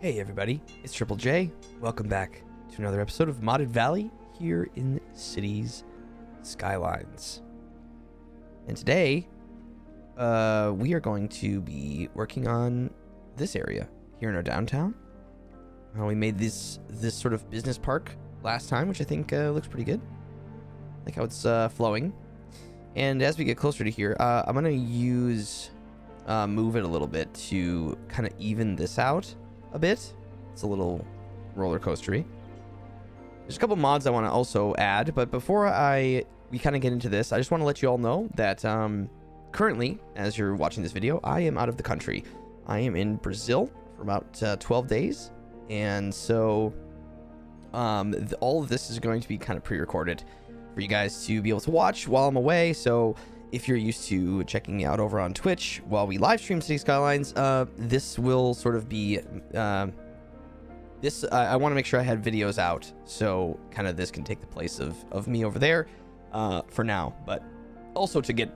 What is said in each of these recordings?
Hey everybody, it's Triple J. Welcome back to another episode of Modded Valley here in Cities Skylines. And today, we are going to be working on this area here in our downtown. We made this sort of business park last time, which I think looks pretty good. I like how it's flowing. And as we get closer to here, I'm going to use move it a little bit to kind of even this out a bit. It's a little roller coastery. There's a couple mods I want to also add, but before we kind of get into this, I just want to let you all know that currently, as you're watching this video, I am out of the country. I am in Brazil for about 12 days, and so all of this is going to be kind of pre-recorded for you guys to be able to watch while I'm away. So if you're used to checking me out over on Twitch while we live stream City Skylines, this will sort of be I want to make sure I had videos out, so kind of this can take the place of me over there for now, but also to get,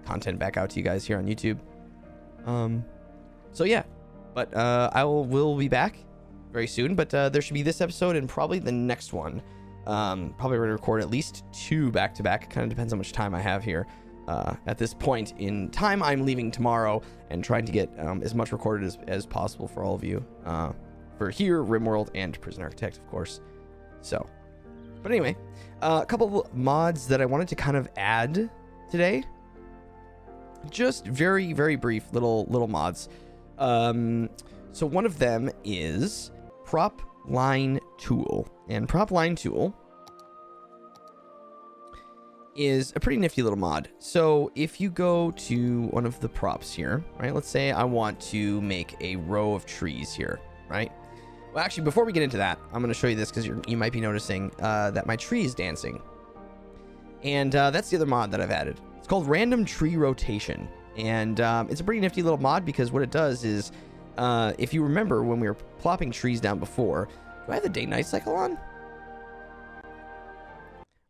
content back out to you guys here on YouTube. So yeah, but we'll be back very soon, but there should be this episode and probably the next one. Probably going to record at least 2 back-to-back. Kind of depends how much time I have here. At this point in time, I'm leaving tomorrow and trying to get as much recorded as possible for all of you. For here, RimWorld, and Prison Architect, of course. So, but anyway, a couple of mods that I wanted to kind of add today. Just very, very brief little mods. So one of them is Prop Line Tool. And Prop Line Tool is a pretty nifty little mod. So if you go to one of the props here, right? Let's say I want to make a row of trees here, right? Well, actually, before we get into that, I'm going to show you this because you might be noticing that my tree is dancing. And that's the other mod that I've added. It's called Random Tree Rotation. And it's a pretty nifty little mod because what it does is, if you remember when we were plopping trees down before, do I have the day-night cycle on?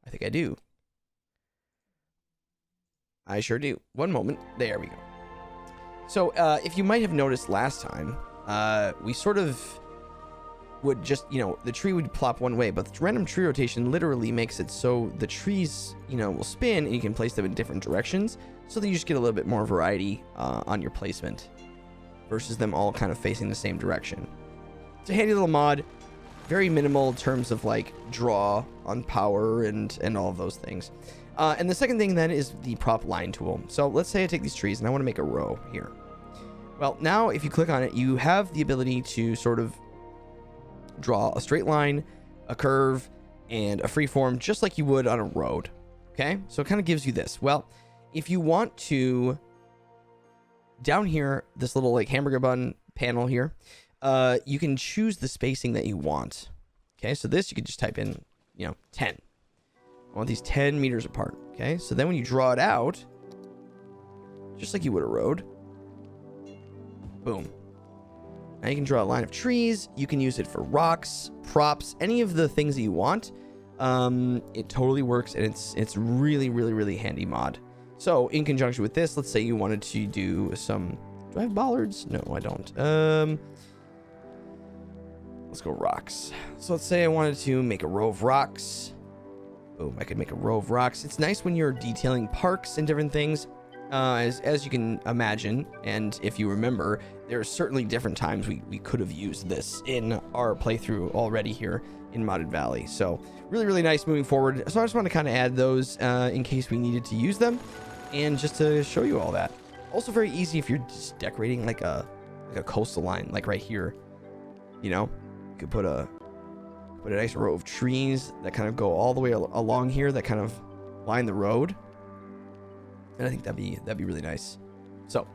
I think I do. I sure do. One moment. There we go. So if you might have noticed last time, we sort of would just, the tree would plop one way, but the random tree rotation literally makes it so the trees, will spin and you can place them in different directions so that you just get a little bit more variety on your placement versus them all kind of facing the same direction. It's a handy little mod, very minimal in terms of like draw on power and all of those things. And the second thing then is the Prop Line Tool. So let's say I take these trees and I want to make a row here. Well, now if you click on it, you have the ability to sort of draw a straight line, a curve, and a freeform just like you would on a road. Okay, so it kind of gives you this. Well, if you want to, down here, this little like hamburger bun panel here, you can choose the spacing that you want. Okay, so this you could just type in, 10. I want these 10 meters apart. Okay, so then when you draw it out, just like you would a road, boom. Now you can draw a line of trees. You can use it for rocks, props, any of the things that you want. It totally works, and it's really, really, really handy mod. So in conjunction with this, let's say you wanted to do some. Do I have bollards? No, I don't. Let's go rocks. So let's say I wanted to make a row of rocks. Boom, I could make a row of rocks. It's nice when you're detailing parks and different things. As you can imagine, and if you remember, there are certainly different times we could have used this in our playthrough already here in Modded Valley. So really, really nice moving forward. So I just want to kind of add those in case we needed to use them, and just to show you all that. Also very easy if you're just decorating like a coastal line, like right here. You could put a nice row of trees that kind of go all the way along here that kind of line the road. And I think that'd be really nice. So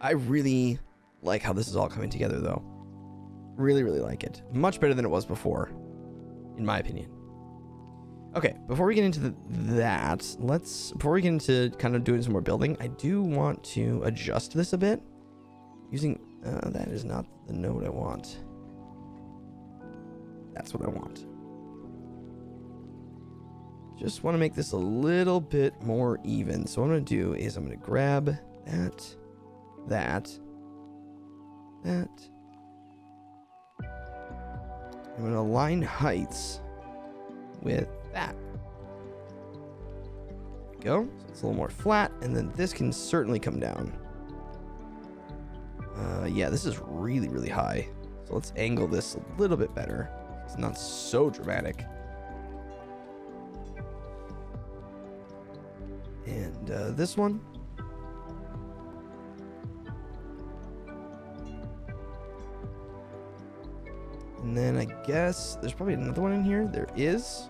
I really like how this is all coming together though. Really, really like it. Much better than it was before, in my opinion. Okay, before we get into before we get into kind of doing some more building, I do want to adjust this a bit. That is not the node I want. That's what I want. Just want to make this a little bit more even. So what I'm going to do is I'm going to grab that, I'm going to align heights with that. There we go. So it's a little more flat, and then this can certainly come down. Yeah, this is really, really high. So let's angle this a little bit better. It's not so dramatic. And this one. And then I guess there's probably another one in here. There is.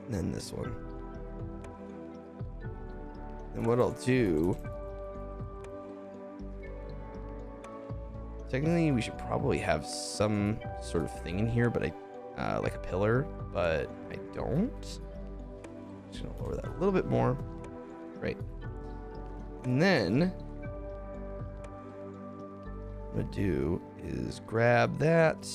And then this one. And what I'll do... Technically, we should probably have some sort of thing in here, but like a pillar, but I don't. Just gonna lower that a little bit more. Right. And then what I'm gonna do is grab that.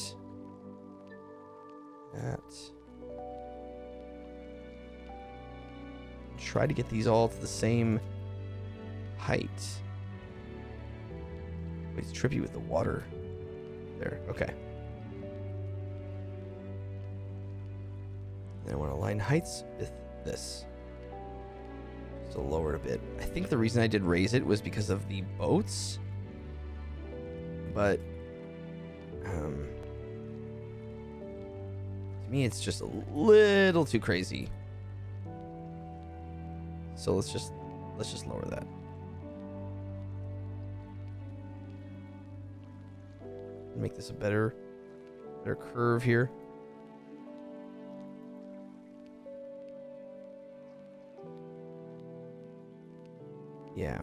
Try to get these all to the same height. Wait, it's trippy with the water. There, okay. Then I want to align heights with this. So lower it a bit. I think the reason I did raise it was because of the boats. But to me it's just a little too crazy. So let's just lower that. Make this a better curve here. Yeah,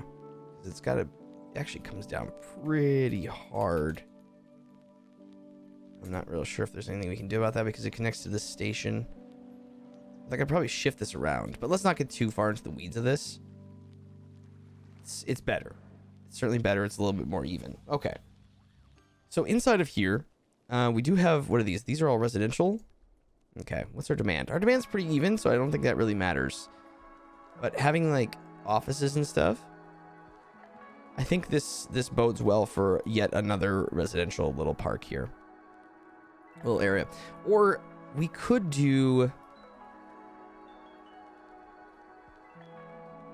it's got to, it actually comes down pretty hard. I'm not real sure if there's anything we can do about that because it connects to this station. I could probably shift this around, but let's not get too far into the weeds of this. It's better. It's certainly better. It's a little bit more even. Okay. So inside of here, we do have, what are these? These are all residential. Okay, what's our demand? Our demand's pretty even, so I don't think that really matters. But having like offices and stuff, I think this bodes well for yet another residential little park here. Little area. Or we could do...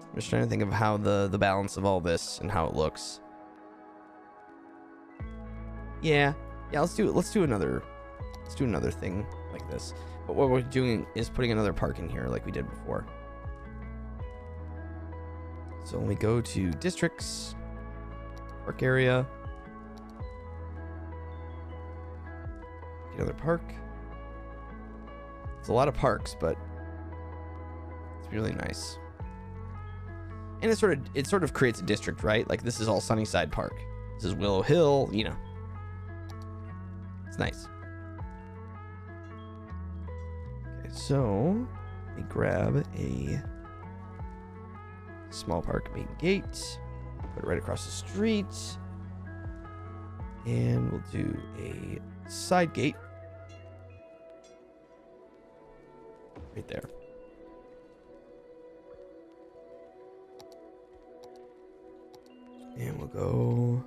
I'm just trying to think of how the balance of all this and how it looks. Yeah, let's do another thing like this. But what we're doing is putting another park in here like we did before. So when we go to districts, park area, another park. It's a lot of parks, but it's really nice. And it sort of creates a district, right? Like this is all Sunnyside Park. This is Willow Hill, you know. It's nice. Okay, so we grab a small park main gate, put it right across the street, and we'll do a side gate right there. And we'll go,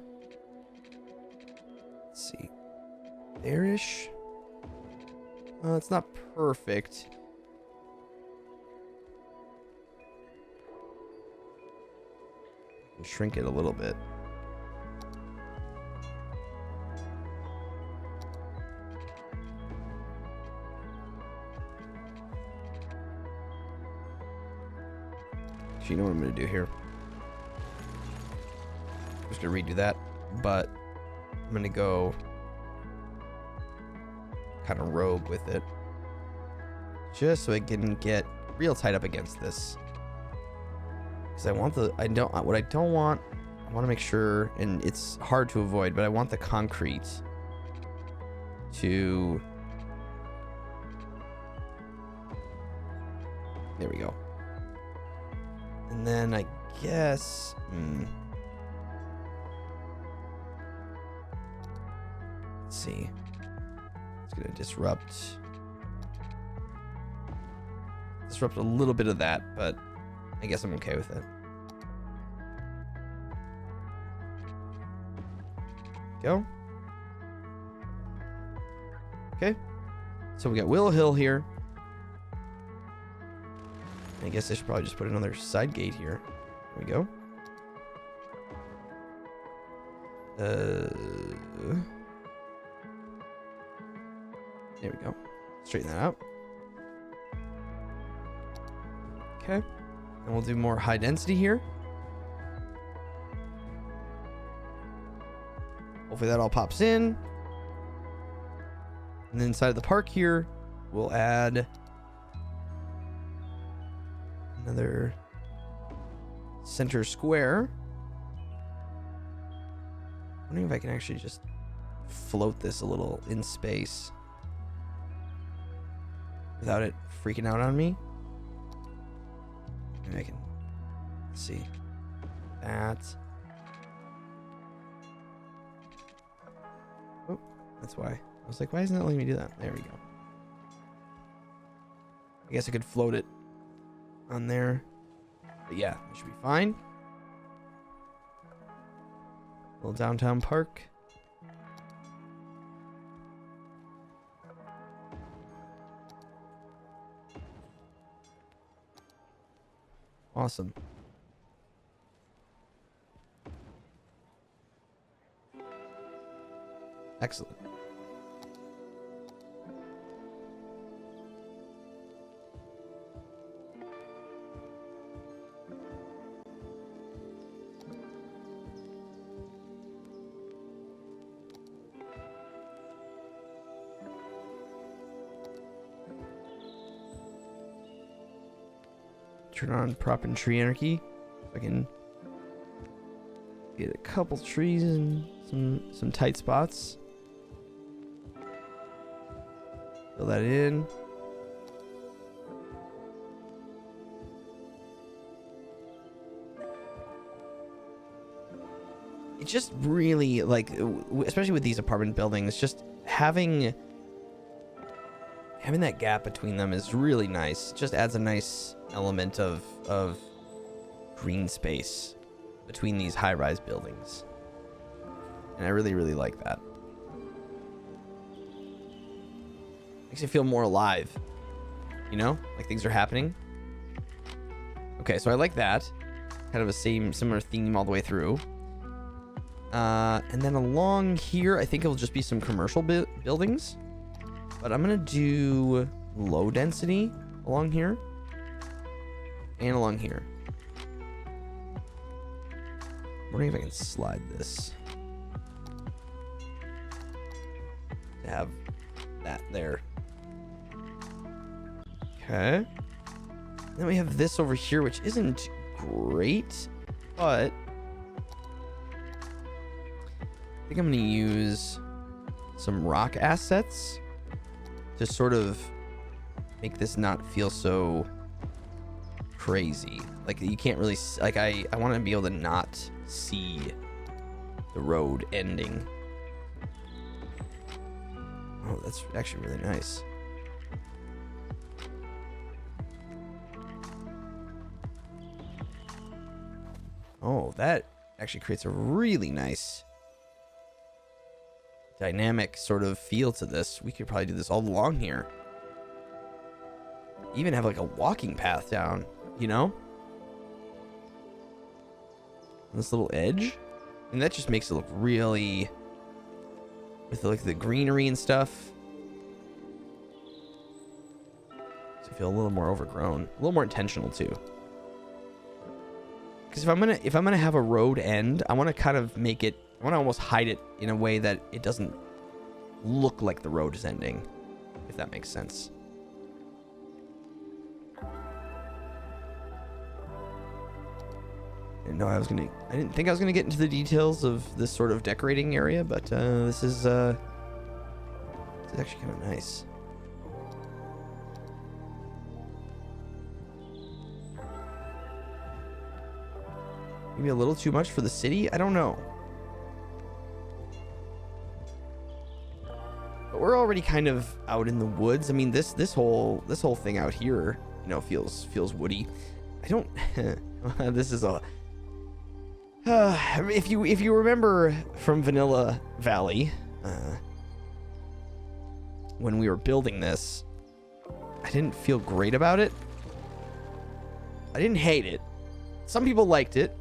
let's see, there-ish. It's not perfect. Shrink it a little bit. So you know what I'm going to do here? I'm just going to redo that, but I'm going to go kind of rogue with it, just so I can get real tight up against this. Because I want I want to make sure, and it's hard to avoid, but I want the concrete to, there we go. And then I guess, let's see, it's going to disrupt a little bit of that, but I guess I'm okay with it. go. Okay. So we got Willow Hill here. I guess I should probably just put another side gate here. There we go. There we go. Straighten that out. Okay. And we'll do more high density here. Hopefully that all pops in. And then inside of the park here, we'll add another center square. I'm wondering if I can actually just float this a little in space without it freaking out on me. Maybe I can see that. Oh, that's why. I was like, why isn't it letting me do that? There we go. I guess I could float it on there. But yeah, it should be fine. Little downtown park. Awesome. Excellent. Turn on prop and tree anarchy. So I can get a couple trees and some tight spots. Fill that in. It's just really like, especially with these apartment buildings, just having that gap between them is really nice. It just adds a nice element of green space between these high-rise buildings, and I really like that. Makes you feel more alive, you know, like things are happening. Okay, so I like that, kind of a similar theme all the way through. And then along here, I think it'll just be some commercial buildings, but I'm gonna do low density along here and along here. I'm wondering if I can slide this to have that there. Okay. Then we have this over here, which isn't great, but I think I'm going to use some rock assets to sort of make this not feel so crazy. Like, you can't really, like, I want to be able to not see the road ending. Oh, that's actually really nice. Oh, that actually creates a really nice dynamic sort of feel to this. We could probably do this all along here. Even have like a walking path down, you know? This little edge. And that just makes it look really, with like the greenery and stuff. So I feel a little more overgrown, a little more intentional too. Because if I'm gonna have a road end, I want to kind of make it, I want to almost hide it in a way that it doesn't look like the road is ending, if that makes sense. I didn't think I was gonna get into the details of this sort of decorating area, but this is actually kind of nice. Maybe a little too much for the city? I don't know. But we're already kind of out in the woods. I mean, this whole thing out here, you know, feels woody. I don't this is a If you remember from Vanilla Valley, when we were building this, I didn't feel great about it. I didn't hate it. Some people liked it.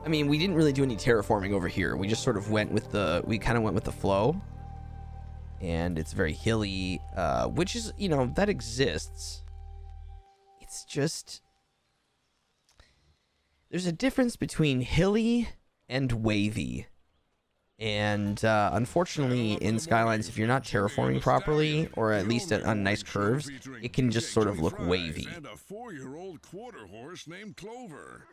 I mean, we didn't really do any terraforming over here. We just sort of went with we kind of went with the flow. And it's very hilly, which is, you know, that exists. It's just, there's a difference between hilly and wavy. And unfortunately, in Skylines, if you're not terraforming properly, or at least on nice curves, it can just sort of look wavy. And a 4-year-old quarter horse named Clover.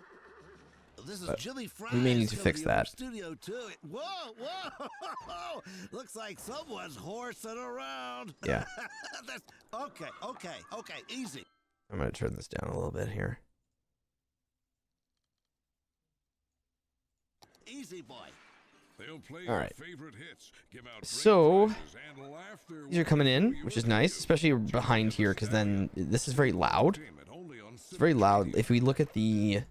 This is Jimmy Fry. We may need to fix that. Studio 2. Whoa, whoa! Looks like someone's horsing around. Yeah. That's, okay, easy. I'm going to turn this down a little bit here. Easy, boy. All right. So these are coming in, which is nice, especially behind here, because then this is very loud. It's very loud. If we look at the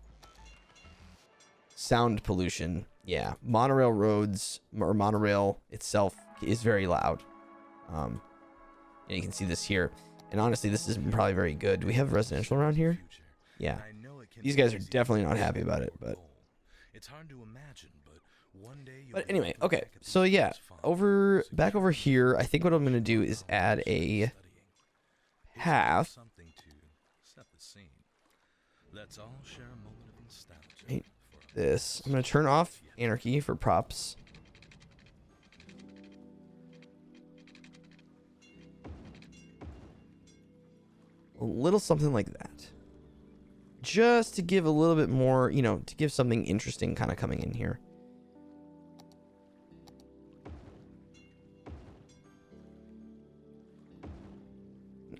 sound pollution, yeah, monorail roads or monorail itself is very loud. And you can see this here. And honestly, this isn't probably very good. Do we have residential around here? Yeah. These guys are definitely not happy about it, but it's hard to imagine, but anyway, okay. So yeah, back over here, I think what I'm going to do is add a path. Right, this. I'm going to turn off anarchy for props. A little something like that. Just to give a little bit more, you know, to give something interesting kind of coming in here.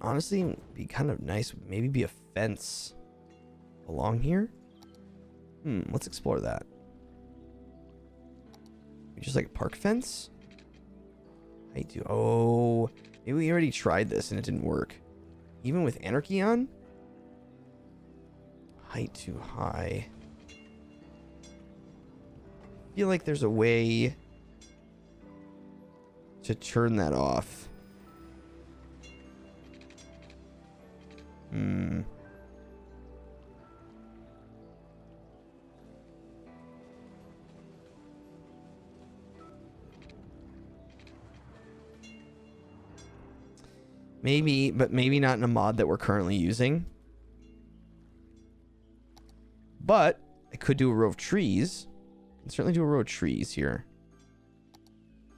Honestly, it'd be kind of nice, maybe be a fence along here. Let's explore that. Just like a park fence? Oh, maybe we already tried this and it didn't work. Even with anarchy on? Height too high. I feel like there's a way to turn that off. Maybe, but maybe not in a mod that we're currently using. But I could do a row of trees. I can certainly do a row of trees here.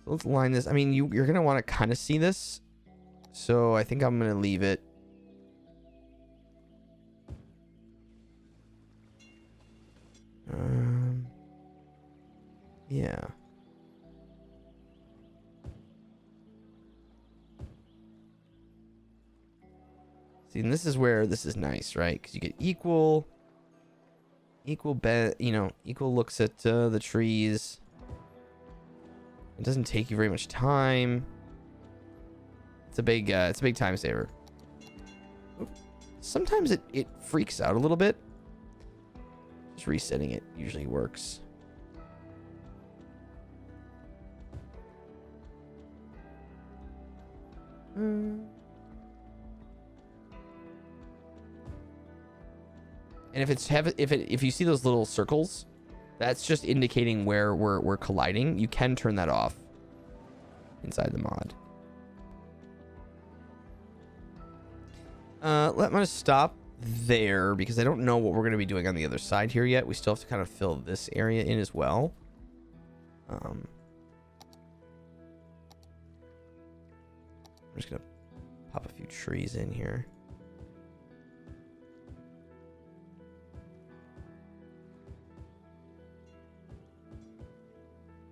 So let's line this. I mean, you're going to want to kind of see this. So I think I'm going to leave it. Yeah. See, and this is where this is nice, right? Because you get equal bet, you know, equal looks at the trees. It doesn't take you very much time. It's a big time saver. Sometimes it freaks out a little bit. Just resetting it usually works. And if you see those little circles, that's just indicating where we're colliding. You can turn that off inside the mod. I'm gonna stop there because I don't know what we're gonna be doing on the other side here yet. We still have to kind of fill this area in as well. I'm just gonna pop a few trees in here.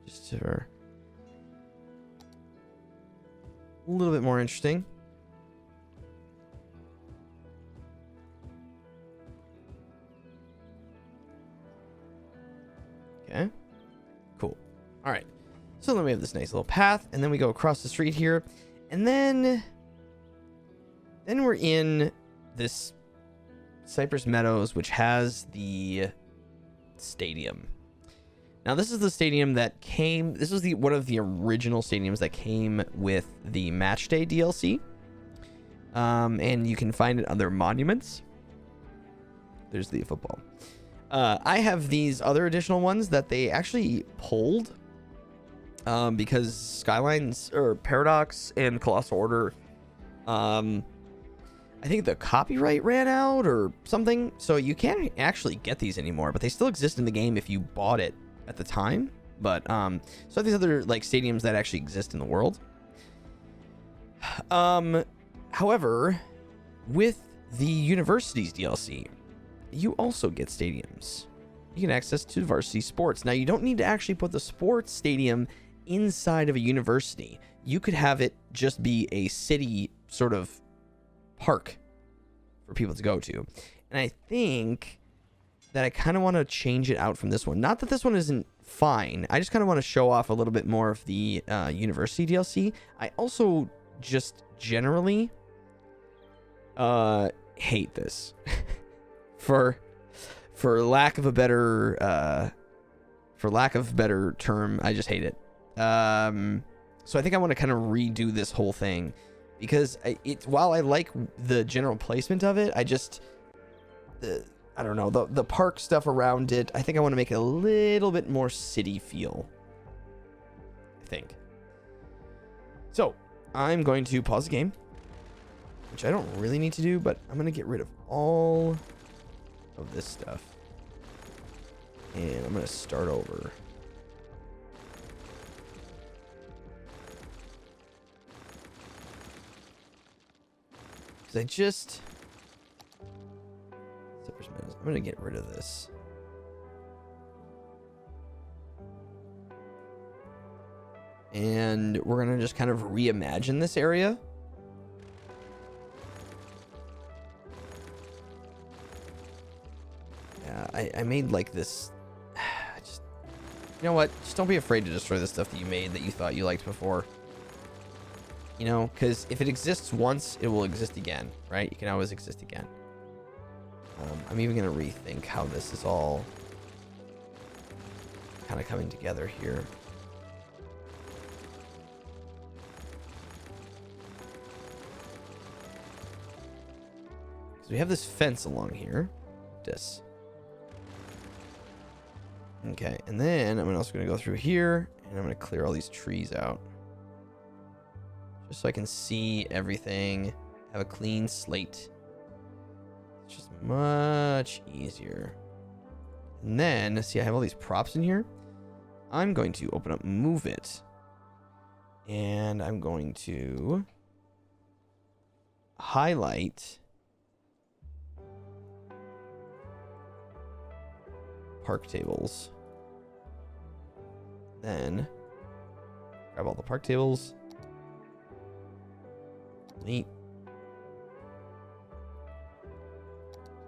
Just for a little bit more interesting. Okay, cool. All right, so then we have this nice little path, and then we go across the street here, and then we're in this Cypress Meadows, which has the Stadium. Now, this is the stadium that came... This was one of the original stadiums that came with the Matchday DLC. And you can find it other monuments. There's the football. I have these other additional ones that they actually pulled. Because Skylines, or Paradox, and Colossal Order... I think the copyright ran out or something. So you can't actually get these anymore. But they still exist in the game if you bought it at the time. But so these other like stadiums that actually exist in the world. However, with the universities DLC, you also get stadiums. You can access to varsity sports. Now, you don't need to actually put the sports stadium inside of a university. You could have it just be a city sort of park for people to go to. And I think that I kind of want to change it out from this one. Not that this one isn't fine. I just kind of want to show off a little bit more of the university DLC. I also just generally hate this. for lack of a better term, I just hate it. So I think I want to kind of redo this whole thing because while I like the general placement of it, I just I don't know, the park stuff around it, I think I want to make it a little bit more city feel. I think. So I'm going to pause the game, which I don't really need to do, but I'm going to get rid of all of this stuff. And I'm going to start over. Because I'm going to get rid of this. And we're going to just kind of reimagine this area. Yeah, I made like this. Just, you know what? Just don't be afraid to destroy the stuff that you made that you thought you liked before. You know, because if it exists once, it will exist again, right? You can always exist again. I'm even going to rethink how this is all kind of coming together here. So we have this fence along here. This. Okay, and then I'm also going to go through here, and I'm going to clear all these trees out. Just so I can see everything, have a clean slate. It's just much easier. And then, see, I have all these props in here. I'm going to open up Move It. And I'm going to highlight park tables. Then grab all the park tables. Neat.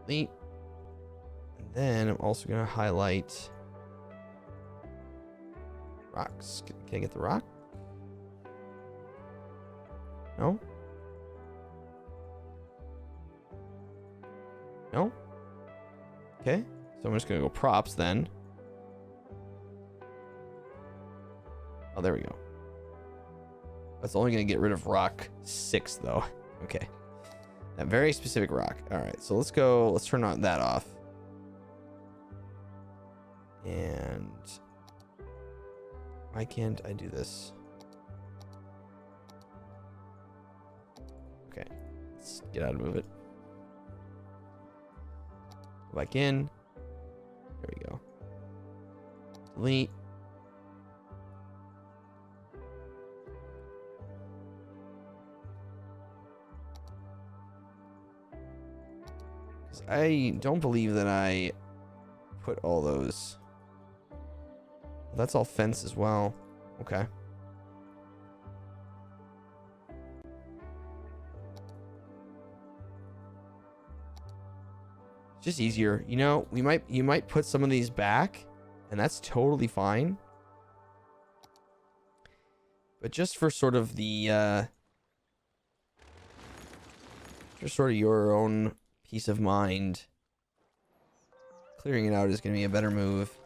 Neat. And then I'm also going to highlight rocks. Can I get the rock? No? No? Okay. So I'm just going to go props then. Oh, there we go. That's only going to get rid of rock 6, though. Okay. That very specific rock. All right, so let's go. Let's turn that off. And why can't I do this? Okay. Let's get out of Move It. Go back in. There we go. Delete. I don't believe that I put all those. That's all fence as well. Okay. Just easier. You know, you might put some of these back, and that's totally fine. But just for sort of the just sort of your own peace of mind, Clearing it out is going to be a better move.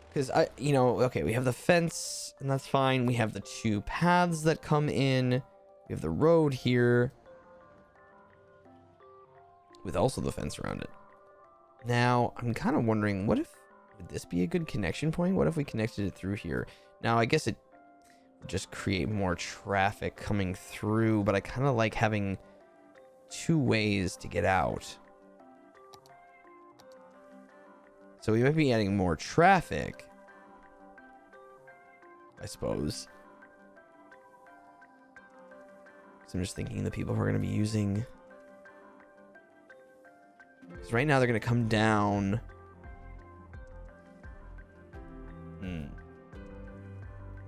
Because, okay, we have the fence, and that's fine. We have the 2 paths that come in. We have the road here. With also the fence around it. Now, I'm kind of wondering, would this be a good connection point? What if we connected it through here? Now, I guess it would just create more traffic coming through, but I kind of like having 2 ways to get out. So we might be adding more traffic, I suppose. So I'm just thinking the people who are going to be using... Because right now they're going to come down.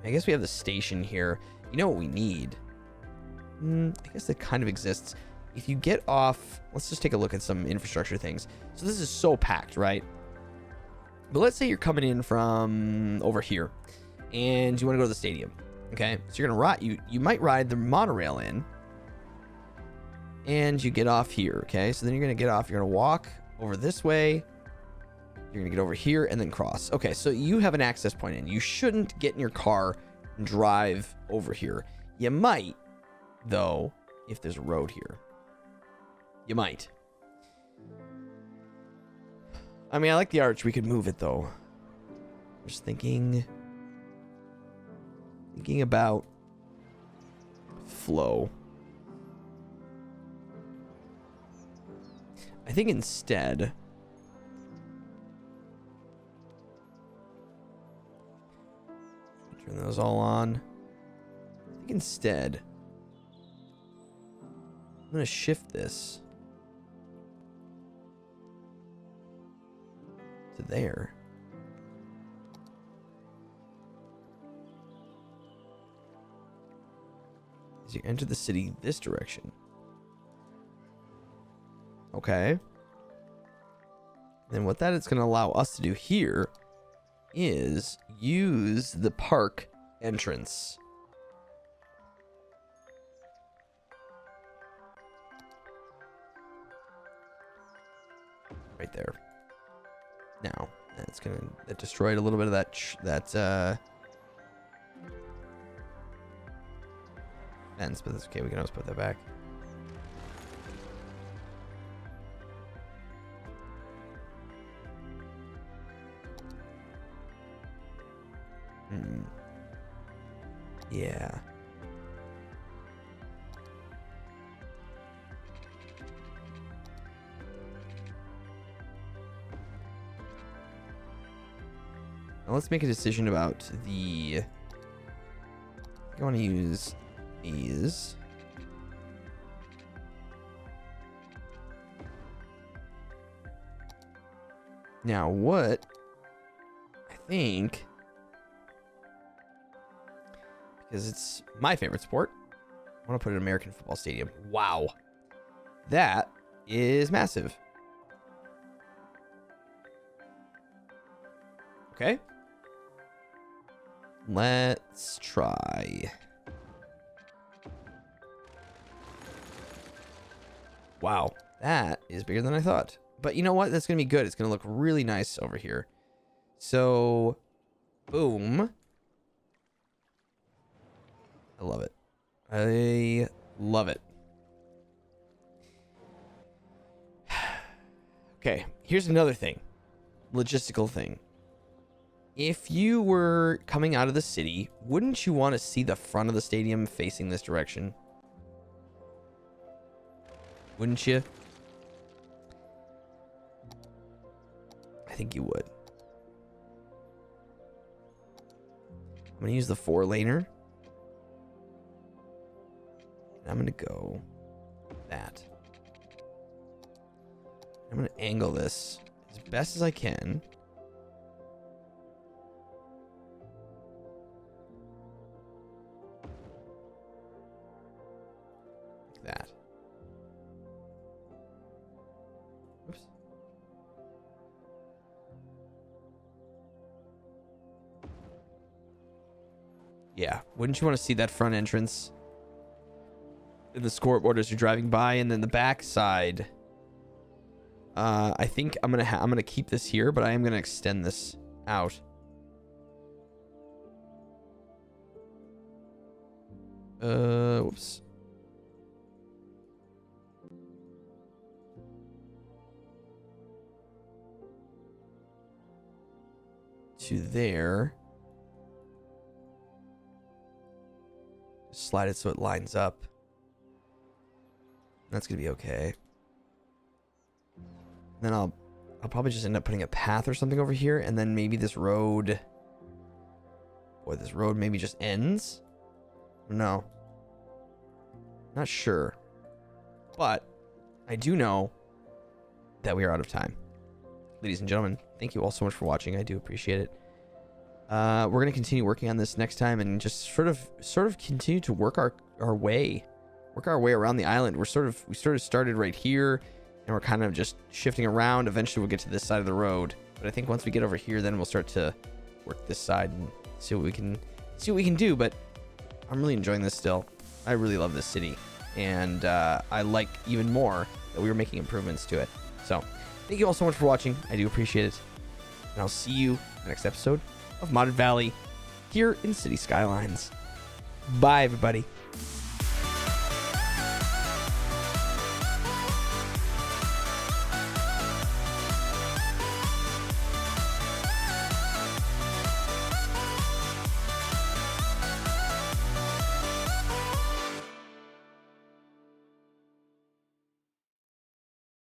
I guess we have the station here. You know what we need? I guess it kind of exists. If you get off... Let's just take a look at some infrastructure things. So this is so packed, right? But let's say you're coming in from over here and you want to go to the stadium. Okay, so you're gonna ride. You might ride the monorail in, and you get off here. Okay, so then you're gonna get off. You're gonna walk over this way. You're gonna get over here and then cross. Okay, so you have an access point in. You shouldn't get in your car and drive over here. You might, though, if there's a road here. You might. I mean, I like the arch. We could move it, though. I'm just thinking about flow. I think instead... Turn those all on. I think instead... I'm going to shift this to there. As you enter the city this direction. Okay. Then what that is going to allow us to do here is use the park entrance. Right there. Now, it's gonna that destroyed a little bit of that fence, but that's okay. We can always put that back. Yeah. Now let's make a decision about the... I want to use these. Now what I think, because it's my favorite sport, I want to put an American football stadium. Wow. That is massive. Okay. Let's try. Wow, that is bigger than I thought. But you know what? That's going to be good. It's going to look really nice over here. So, boom. I love it. I love it. Okay, here's another thing. Logistical thing. If you were coming out of the city, wouldn't you want to see the front of the stadium facing this direction? Wouldn't you? I think you would. I'm going to use the 4-laner. I'm going to go that. I'm going to angle this as best as I can. Like that. Oops. Yeah, wouldn't you want to see that front entrance in the scoreboard as you're driving by, and then the back side I think I'm gonna keep this here, but I am gonna extend this out. Whoops. To there. Slide it so it lines up. That's gonna be okay. Then I'll probably just end up putting a path or something over here, and then maybe this road. Boy, this road maybe just ends. No. Not sure. But I do know that we are out of time. Ladies and gentlemen, thank you all so much for watching. I do appreciate it. We're gonna continue working on this next time and just sort of continue to work our way around the island. We sort of started right here, and we're kind of just shifting around. Eventually we'll get to this side of the road, but I think once we get over here, then we'll start to work this side and see what we can do. But I'm really enjoying this still. I really love this city, and I like even more that we were making improvements to it. So thank you all so much for watching. I do appreciate it, and I'll see you in the next episode of Modded Valley here in City Skylines. Bye, everybody.